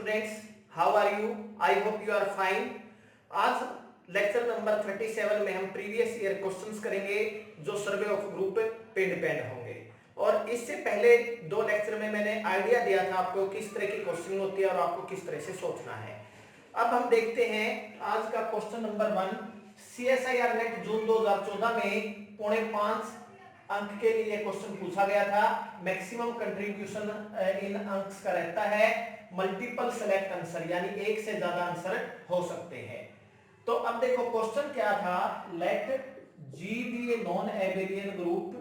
Students, how are you? I hope you are fine. आज lecture number 37 में हम previous year questions करेंगे जो सर्वे ऑफ ग्रुप पे डिपेंड होंगे। और इससे पहले दो लेक्चर में मैंने आइडिया दिया था आपको किस तरह की क्वेश्चन होती है और आपको किस तरह से सोचना है। अब हम देखते हैं आज का क्वेश्चन नंबर 1। CSIR नेट जून 2014 में 4.5 अंक के लिए क्वेश्चन पूछा गया था। मैक्सिमम कंट्रीब्यूशन इन अंक्स का रहता है। मल्टीपल सेलेक्ट आंसर यानी एक से ज्यादा आंसर हो सकते हैं। तो अब देखो क्वेश्चन क्या था। Let G be a non abelian group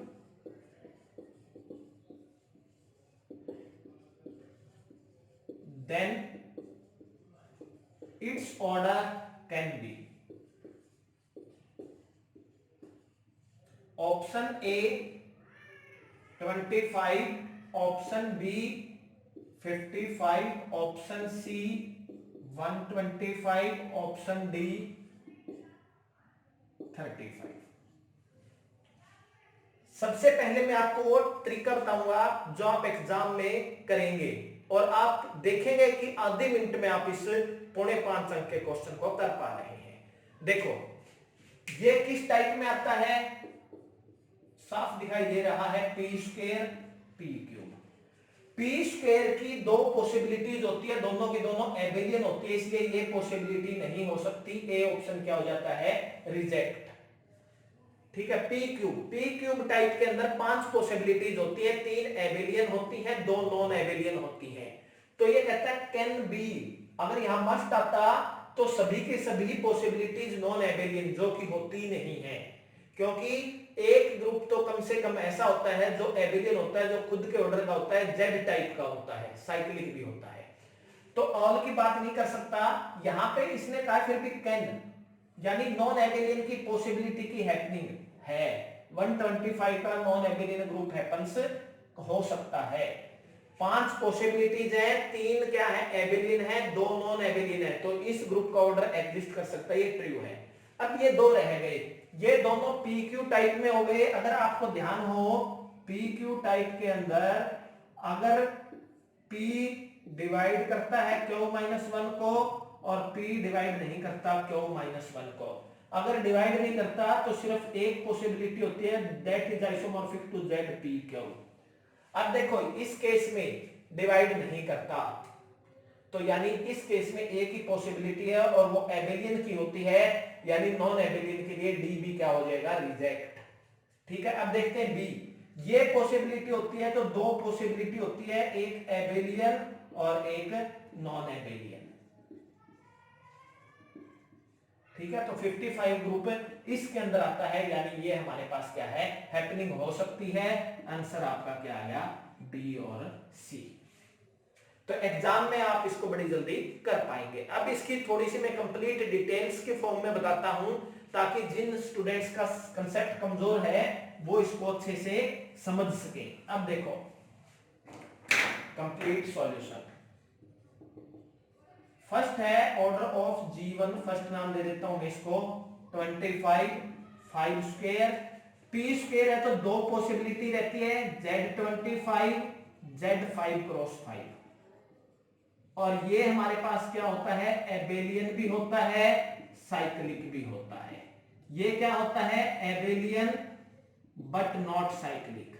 then its order can be option A 25, option B 55, option C 125, option D 35। सबसे पहले मैं आपको वो तरीका बताऊंगा जो आप एग्जाम में करेंगे और आप देखेंगे कि आधे मिनट में आप इस 4.5 अंक के क्वेश्चन को कर पा रहे हैं। देखो ये किस टाइप में आता है, साफ दिखाई दे रहा है P square P cube. P square की दो पॉसिबिलिटीज होती है, दोनों की दोनों एबेलियन होती है, इसलिए ये पॉसिबिलिटी नहीं हो सकती। ए ऑप्शन क्या हो जाता है, रिजेक्ट। ठीक है, पी क्यूब टाइप के अंदर 5 पॉसिबिलिटीज होती है, 3 एबेलियन होती है, 2 नॉन एबेलियन होती है। तो ये कहता है कैन बी। अगर यहां मस्ट आता तो सभी के सभी पॉसिबिलिटीज नॉन एबेलियन जो कि होती नहीं है, क्योंकि एक ग्रुप तो कम से कम ऐसा होता है जो एबेलियन होता है, जो खुद के ऑर्डर का होता है, जेड टाइप का होता है, साइक्लिक भी होता है। तो ऑल की बात नहीं कर सकता। यहां पे इसने कहा फिर भी कैन, यानी नॉन एबेलियन की पॉसिबिलिटी की हैपनिंग है। 125 का नॉन एबेलियन ग्रुप हैपन्स हो सकता है। 5 पॉसिबिलिटीज है, 3 क्या है, एबेलियन है, 2 नॉन एबेलियन है, तो इस ग्रुप का ऑर्डर एग्जिस्ट कर सकता है, ये ट्रू है। अब ये 2 रह गए, ये दोनों PQ टाइप में हो गए। अगर आपको ध्यान हो PQ टाइप के अंदर अगर P डिवाइड करता है Q-1 को और P डिवाइड नहीं करता Q-1 को, अगर डिवाइड नहीं करता तो सिर्फ एक पॉसिबिलिटी होती है, that is isomorphic to ZPQ। अब देखो इस केस में डिवाइड नहीं करता, तो यानी इस केस में एक ही पॉसिबिलिटी है और वो एबेलियन की होती है, यानी नॉन एबेलियन के लिए डी भी क्या हो जाएगा, रिजेक्ट। ठीक है, अब देखते हैं बी। ये पॉसिबिलिटी होती है तो 2 पॉसिबिलिटी होती है, एक एबेलियन और एक नॉन एबेलियन। ठीक है, तो 55 ग्रुप इसके अंदर आता है, यानी ये हमारे पास क्या है, हैपनिंग हो सकती है। आंसर आपका क्या आ गया, बी और सी। तो एग्जाम में आप इसको बड़ी जल्दी कर पाएंगे। अब इसकी थोड़ी सी मैं कंप्लीट डिटेल्स के फॉर्म में बताता हूं, ताकि जिन स्टूडेंट्स का कंसेप्ट कमजोर है वो इसको अच्छे से समझ सके। अब देखो कंप्लीट सॉल्यूशन। फर्स्ट है ऑर्डर ऑफ G1, फर्स्ट नाम दे देता हूं इसको 25, 5 स्क्वायर। P स्क्वायर है तो 2 पॉसिबिलिटी रहती है, Z25, Z5 क्रॉस 5। और ये हमारे पास क्या होता है, एबेलियन भी होता है, साइक्लिक भी होता है। ये क्या होता है, एबेलियन बट नॉट साइक्लिक।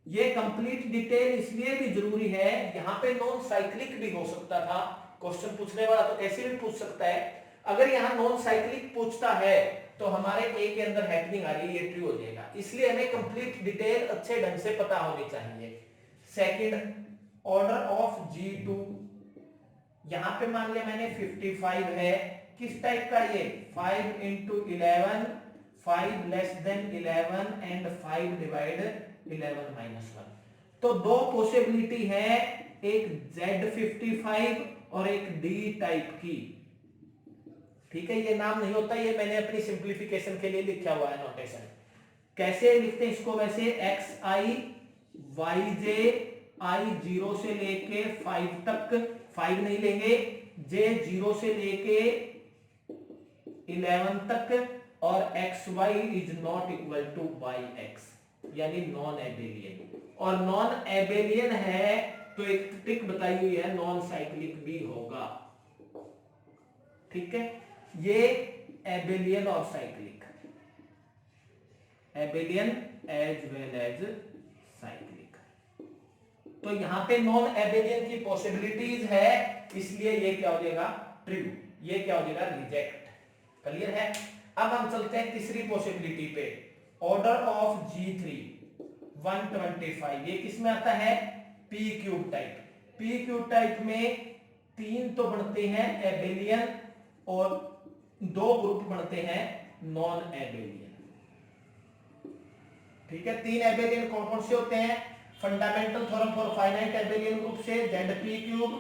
ये कंप्लीट डिटेल इसलिए भी जरूरी है, यहां पे नॉन साइक्लिक भी हो सकता था, क्वेश्चन पूछने वाला तो कैसे भी पूछ सकता है। अगर यहां नॉन साइक्लिक पूछता है तो हमारे ए के अंदर हैपनिंग आ रही है, ये ट्रू हो जाएगा। इसलिए हमें कंप्लीट डिटेल अच्छे ढंग से पता होनी चाहिए। सेकंड ऑर्डर ऑफ G2, यहां पे मान लिया मैंने 55 है, किस टाइप का, ये 5 into 11, 5 less than 11 and 5 divide 11 minus 1। तो 2 पॉसिबिलिटी है, एक Z55 और एक D टाइप की। ठीक है, ये नाम नहीं होता, ये मैंने अपनी सिंप्लीफिकेशन के लिए लिखा हुआ है नोटेशन। कैसे लिखते हैं इसको, वैसे XI YJ I 0 से लेके 5 तक, 5 नहीं लेंगे, J 0 से लेके 11 तक, और XY is not equal to YX, यानी नॉन एबेलियन। और नॉन एबेलियन है तो एक ट्रिक बताई हुई है, नॉन साइक्लिक भी होगा। ठीक है, ये एबेलियन और cyclic, abelian as well as cyclic. तो यहां पे नॉन एबेलियन की पॉसिबिलिटीज है, इसलिए ये क्या हो जाएगा, ट्रू। ये क्या हो जाएगा, रिजेक्ट। क्लियर है। अब हम चलते हैं तीसरी पॉसिबिलिटी पे, ऑर्डर ऑफ G3 125। ये किसमें आता है, P cube type. P cube type में 3 तो बनते हैं एबेलियन और 2 ग्रुप बनते हैं नॉन एबेलियन। ठीक है, 3 एबेलियन कौन कौन से होते हैं, fundamental theorem for finite abelian group से ZP cube,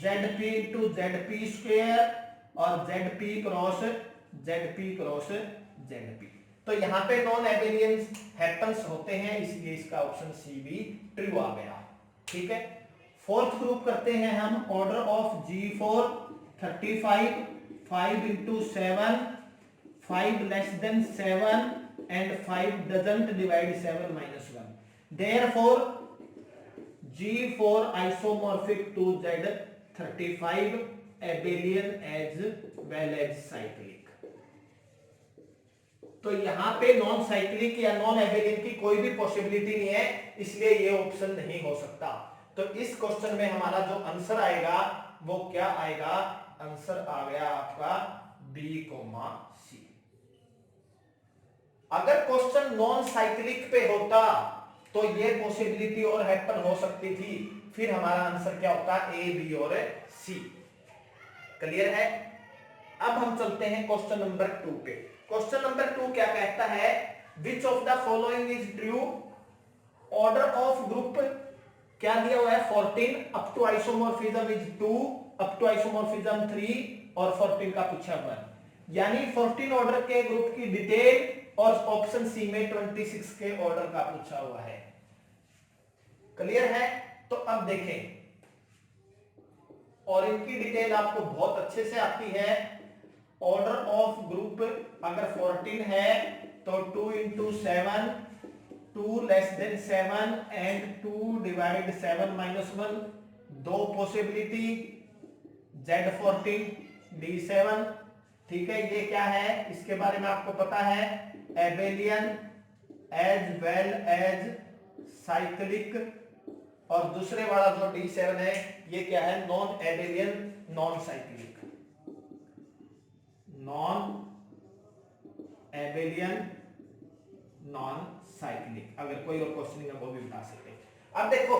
ZP to ZP square और ZP क्रॉस ZP। तो यहाँ पे नॉन एबेलियन हैपेंस होते हैं, इसलिए इसका ऑप्शन सी भी ट्रू आ गया। ठीक है, फोर्थ ग्रुप करते हैं हम, order of G4 35, 5 into 7, 5 less than 7 and 5 doesn't divide 7 minus 1. Therefore G4 isomorphic to Z35 abelian as well as cyclic। तो यहां पे नॉन साइक्लिक या नॉन एबेलियन की कोई भी पॉसिबिलिटी नहीं है, इसलिए ये ऑप्शन नहीं हो सकता। तो इस क्वेश्चन में हमारा जो आंसर आएगा वो क्या आएगा, आंसर आ गया आपका B, C। अगर क्वेश्चन नॉन साइक्लिक पे होता तो ये पॉसिबिलिटी और हैपन हो सकती थी, फिर हमारा आंसर क्या होता, A, B और C। क्लियर है। अब हम चलते हैं क्वेश्चन नंबर 2 पे। क्वेश्चन नंबर 2 क्या कहता है, which of the following is true, order of group क्या दिया हुआ है 14, up to isomorphism is 2, up to isomorphism 3 और 14 का पूछा हुआ है, यानी 14 ऑर्डर के ग्रुप की डिटेल और ऑप्शन सी में 26 के ऑर्डर का पूछा हुआ है। क्लियर है। तो अब देखें, और इनकी डिटेल आपको बहुत अच्छे से आती है। ऑर्डर ऑफ ग्रुप अगर 14 है तो 2 into 7, 2 less than 7 and 2 divide 7 minus 1, 2 possibility, Z14 D7। ठीक है, ये क्या है, इसके बारे में आपको पता है, abelian as well as cyclic. और दूसरे वाला जो D7 है ये क्या है, non abelian non cyclic, non abelian non cyclic. अगर कोई और क्वेश्चन है वो भी बता सकते हैं। अब देखो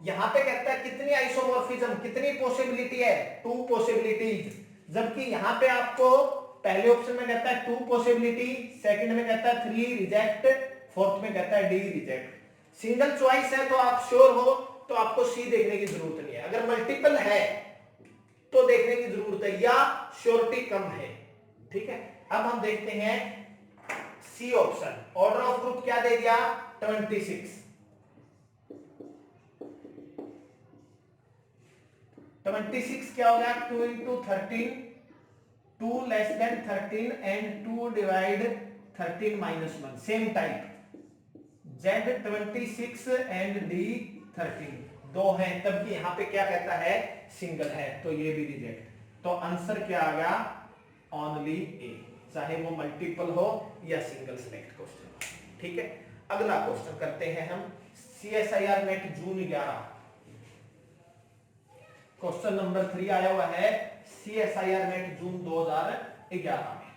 यहां पे कहता है कितनी आइसोमॉर्फिज्म, कितनी पॉसिबिलिटी है, 2 पॉसिबिलिटीज, जबकि यहां पे आपको पहले ऑप्शन में कहता है 2 पॉसिबिलिटी, सेकंड में कहता है 3 रिजेक्ट, फोर्थ में कहता है D रिजेक्ट। सिंगल चॉइस है तो आप श्योर हो तो आपको सी देखने की जरूरत नहीं है, अगर मल्टीपल है तो देखने की जरूरत है या श्योरिटी कम है। ठीक है, अब हम देखते हैं C option, order of group क्या दे दिया 26। 26 क्या होगा, 2 into 13, 2 less than 13 and 2 divide 13 minus 1, same type, Z26 and D13 दो हैं, तब यहां पे क्या कहता है सिंगल है, तो ये भी रिजेक्ट। तो आंसर क्या आ गया, ओनली ए, चाहे वो मल्टीपल हो या सिंगल सिलेक्ट क्वेश्चन। ठीक है, अगला क्वेश्चन करते हैं हम, CSIR नेट जून 11, क्वेश्चन नंबर 3 आया हुआ है CSIR नेट जून 2011 में।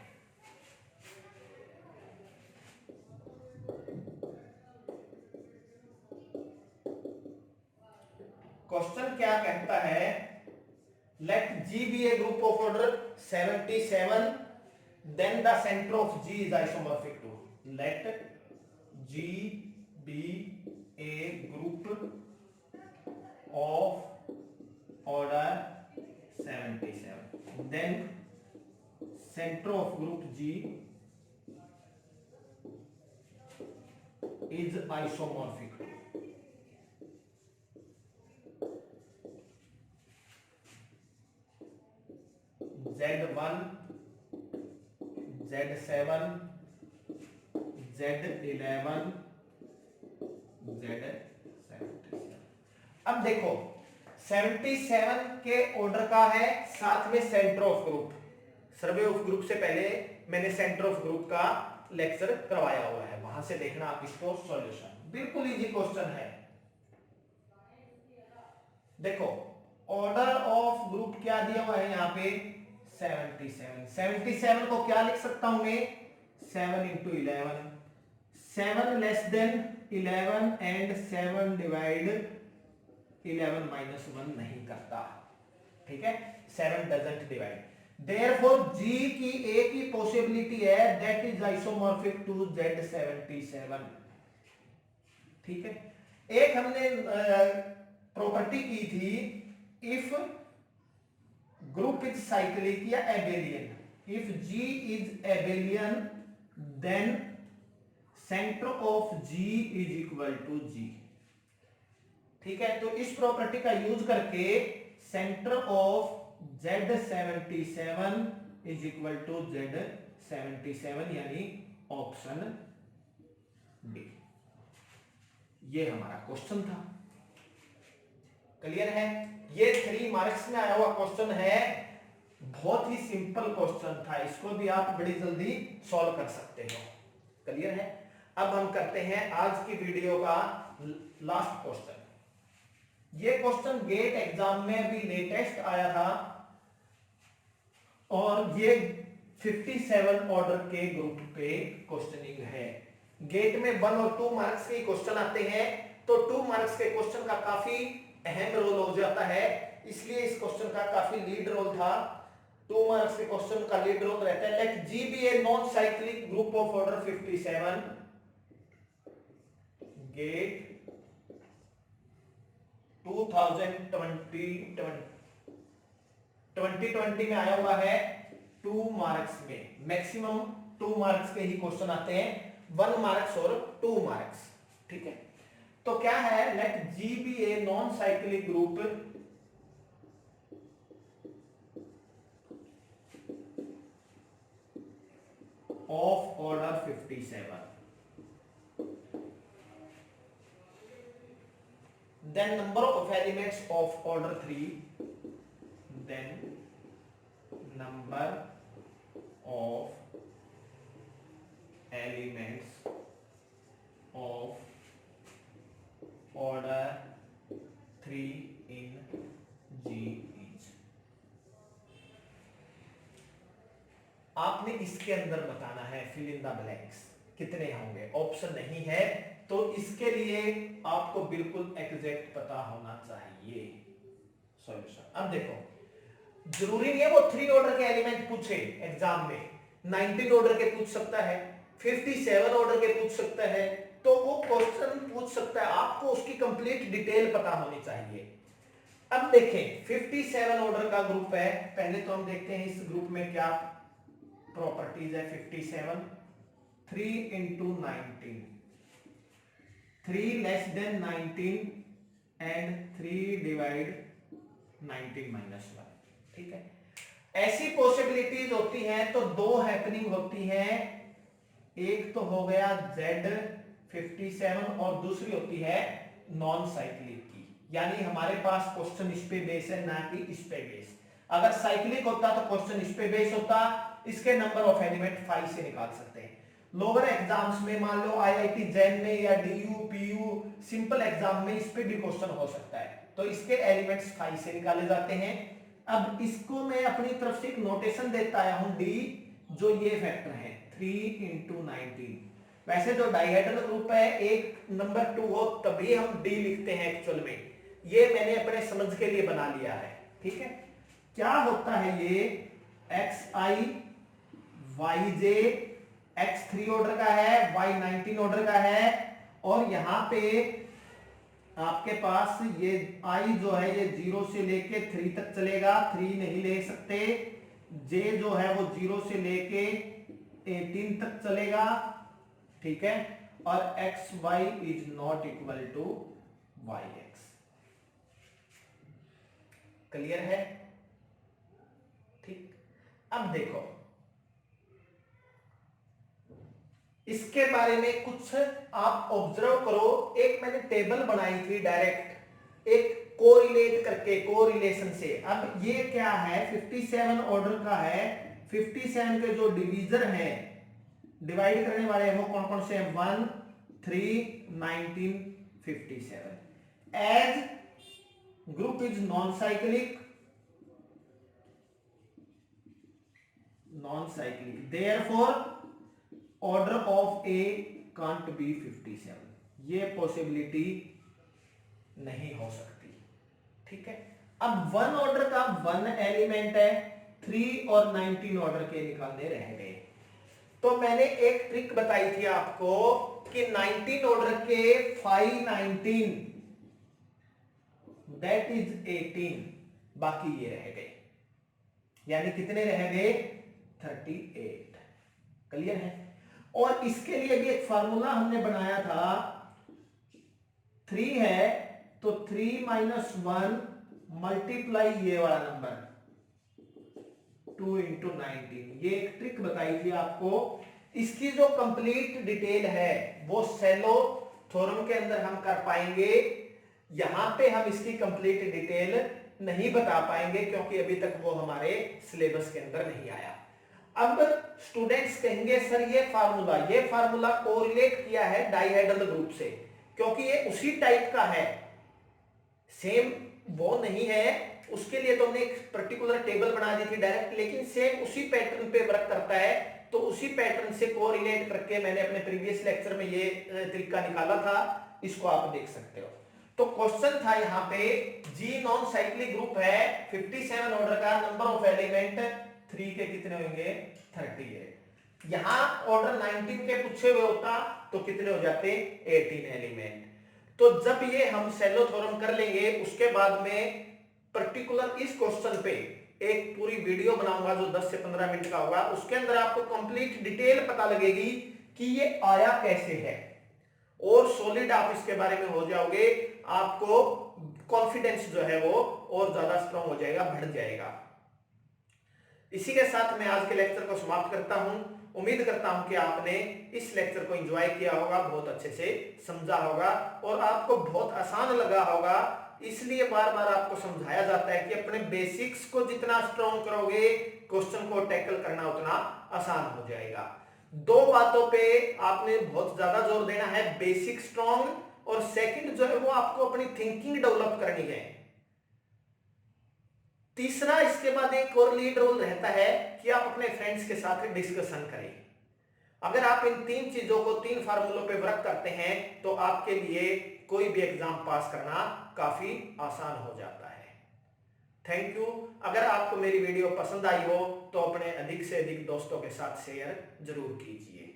क्वेश्चन क्या कहता है, let G be a group of order 77, then the center of G is isomorphic to, let G be a group of order 77, then center of group G is isomorphic to, Z1, Z7, Z11, Z77। अब देखो 77 के order का है, साथ में centre of group, survey of group से पहले मैंने सेंटर ऑफ ग्रुप का लेक्चर करवाया हुआ है, वहां से देखना आप इसको सॉल्यूशन, बिल्कुल इजी क्वेश्चन है। देखो ऑर्डर ऑफ ग्रुप क्या दिया हुआ है यहाँ पे 77, 77 को क्या लिख सकता हूं मैं 7 into 11, 7 less than 11 and 7 divide 11 minus 1 नहीं करता, ठीक है, 7 डजंट डिवाइड, देयरफॉर G की एक ही पॉसिबिलिटी है, that is isomorphic to Z77, ठीक है। एक हमने प्रॉपर्टी की थी, इफ ग्रुप इज साइक्लिक या abelian, if G is abelian then center of G is equal to G, ठीक है। तो इस प्रॉपर्टी का यूज करके center of Z77 is equal to Z77, यानी ऑप्शन डी, ये हमारा क्वेश्चन था। क्लियर है, ये 3 मार्क्स में आया हुआ क्वेश्चन है, बहुत ही सिंपल क्वेश्चन था, इसको भी आप बड़ी जल्दी सॉल्व कर सकते हो। क्लियर है, अब हम करते हैं आज की वीडियो का लास्ट क्वेश्चन। ये क्वेश्चन गेट एग्जाम में अभी लेटेस्ट आया था और ये 57 ऑर्डर के ग्रुप पे क्वेश्चनिंग है। गेट में 1 और 2 मार्क्स के क्वेश्चन आते हैं, तो 2 मार्क्स के क्वेश्चन का काफी अहम रोल हो जाता है, इसलिए इस क्वेश्चन का काफी लीड रोल था। 2 मार्क्स के क्वेश्चन का लीड रोल रहता है। Let G be a non cyclic group of order 57, GATE 2020 में आया हुआ है, 2 मार्क्स में मैक्सिमम 2 मार्क्स के ही क्वेश्चन आते हैं, 1 मार्क्स और 2 मार्क्स, ठीक है। तो क्या है, let G be a non cyclic group of order 57, then number of elements of order 3, then number of elements of order 3 in G is, आपने इसके अंदर बताना है फिल इन द ब्लैंक्स, कितने होंगे, ऑप्शन नहीं है तो इसके लिए आपको बिल्कुल एग्जैक्ट पता होना चाहिए सॉल्यूशन। अब देखो, जरूरी नहीं है वो 3 ऑर्डर के एलिमेंट पूछे एग्जाम में, 19 ऑर्डर के पूछ सकता है, 57 ऑर्डर के पूछ सकता है, तो वो क्वेश्चन पूछ सकता है, आपको उसकी कंप्लीट डिटेल पता होनी चाहिए। अब देखें 57 ऑर्डर का ग्रुप है, पहले तो हम देखते हैं इस ग्रुप में क्या प्रॉपर्टीज है। 57, 3 into 19, 3 less than 19 and 3 divide 19 minus 1, ठीक है। ऐसी पॉसिबिलिटीज होती हैं तो 2 हैपनिंग होती हैं, एक तो हो गया Z57 और दूसरी होती है नॉन साइक्लिक की, यानी हमारे पास क्वेश्चन इस पे बेस है ना कि इस पे बेस। अगर साइक्लिक होता तो क्वेश्चन इस पे बेस होता, इसके नंबर ऑफ एलिमेंट 5 से निकाल सकते हैं। लोअर एग्जाम्स में मान लो IIT जैन में या DU PU सिंपल एग्जाम में इस पे भी क्वेश्चन हो सकता है, तो इसके एलिमेंट्स 5 से निकाले जाते हैं। अब इसको मैं अपनी तरफ से एक नोटेशन देता आया हूं D, जो ये फैक्टर है 3 इंटू 19। वैसे जो डाइहेड्रल ग्रुप है एक नंबर 2 हो तभी हम D लिखते हैं एक्चुअल में, ये मैंने अपने समझ के लिए बना लिया है, ठीक है। क्या होता है ये xi yj, x 3 ऑर्डर का है, y 19 ऑर्डर का है, और यहां पे आपके पास ये i जो है ये 0 से लेके 3 तक चलेगा, 3 नहीं ले सकते, j जो है वो 0 से लेके 18 तक चलेगा, ठीक है, और xy is not equal to yx। Clear है, ठीक। अब देखो इसके बारे में कुछ आप ऑब्जर्व करो, एक मैंने टेबल बनाई थी डायरेक्ट, एक कोरिलेट करके, कोरिलेशन से। अब ये क्या है, 57 ऑर्डर का है, 57 के जो डिवीजर हैं, डिवाइड करने वाले हैं, वो कौन कौन से हैं, 1, 3, 19, 57। Age group is non cyclic, therefore order of A can't be 57, ये पॉसिबिलिटी नहीं हो सकती। ठीक है, अब 1 ऑर्डर का 1 एलिमेंट है, 3 और 19 ऑर्डर के निकालने रह गए। तो मैंने एक ट्रिक बताई थी आपको कि 19 ऑर्डर के 5 19 दैट इज 18, बाकी ये रह गए, यानी कितने रह गए, 38। क्लियर है। और इसके लिए भी एक फार्मूला हमने बनाया था, 3 है तो 3 माइनस 1 मल्टीप्लाई ये वाला नंबर 2 इंटू 19, ये एक ट्रिक बताई थी आपको। इसकी जो कंप्लीट डिटेल है वो सेलो थ्योरम के अंदर हम कर पाएंगे, यहां पे हम इसकी कंप्लीट डिटेल नहीं बता पाएंगे क्योंकि अभी तक वो हमारे सिलेबस के अंदर नहीं आया। अब स्टूडेंट्स कहेंगे सर ये फार्मूला कोरिलेट किया है डाइहेड्रल ग्रुप से, क्योंकि ये उसी टाइप का है, सेम वो नहीं है, उसके लिए तो हमने एक पर्टिकुलर टेबल बना दी थी डायरेक्ट, लेकिन सेम उसी पैटर्न पे वर्क करता है। तो उसी पैटर्न से कोरिलेट करके मैंने अपने प्रीवियस लेक्चर में ये तरीका निकाला था, इसको आप देख सकते हो। तो क्वेश्चन था यहाँ पे, जी नॉन साइक्लिक ग्रुप है, 57 ऑर्डर का, नंबर ऑफ एलिमेंट 3 के कितने होंगे, 38। यहां ऑर्डर 19 के पूछे हुए होता तो कितने हो जाते, 18 एलिमेंट। तो जब ये हम सेलो थ्योरम कर लेंगे, उसके बाद में पर्टिकुलर इस क्वेश्चन पे एक पूरी वीडियो बनाऊंगा जो 10 से 15 मिनट का होगा, उसके अंदर आपको कंप्लीट डिटेल पता लगेगी कि ये आया कैसे है, और सॉलिड आप इसके बारे में हो जाओगे, आपको कॉन्फिडेंस जो है वो और ज्यादा स्ट्रांग हो जाएगा, बढ़ जाएगा। इसी के साथ मैं आज के लेक्चर को समाप्त करता हूं। उम्मीद करता हूं कि आपने इस लेक्चर को एंजॉय किया होगा, बहुत अच्छे से समझा होगा और आपको बहुत आसान लगा होगा। इसलिए बार बार आपको समझाया जाता है कि अपने बेसिक्स को जितना स्ट्रांग करोगे, क्वेश्चन को टैकल करना उतना आसान हो जाएगा। 2 बातों पे आपने बहुत ज्यादा जोर देना है, बेसिक स्ट्रांग, और सेकंड जो है वो आपको अपनी थिंकिंग डेवलप करनी है। तीसरा इसके बाद एक और लीड रोल रहता है कि आप अपने फ्रेंड्स के साथ डिस्कशन करें। अगर आप इन 3 चीजों को, 3 फार्मूलों पे वर्क करते हैं तो आपके लिए कोई भी एग्जाम पास करना काफी आसान हो जाता है। Thank you. अगर आपको मेरी वीडियो पसंद आई हो तो अपने अधिक से अधिक दोस्तों के साथ शेयर जरूर कीजिए।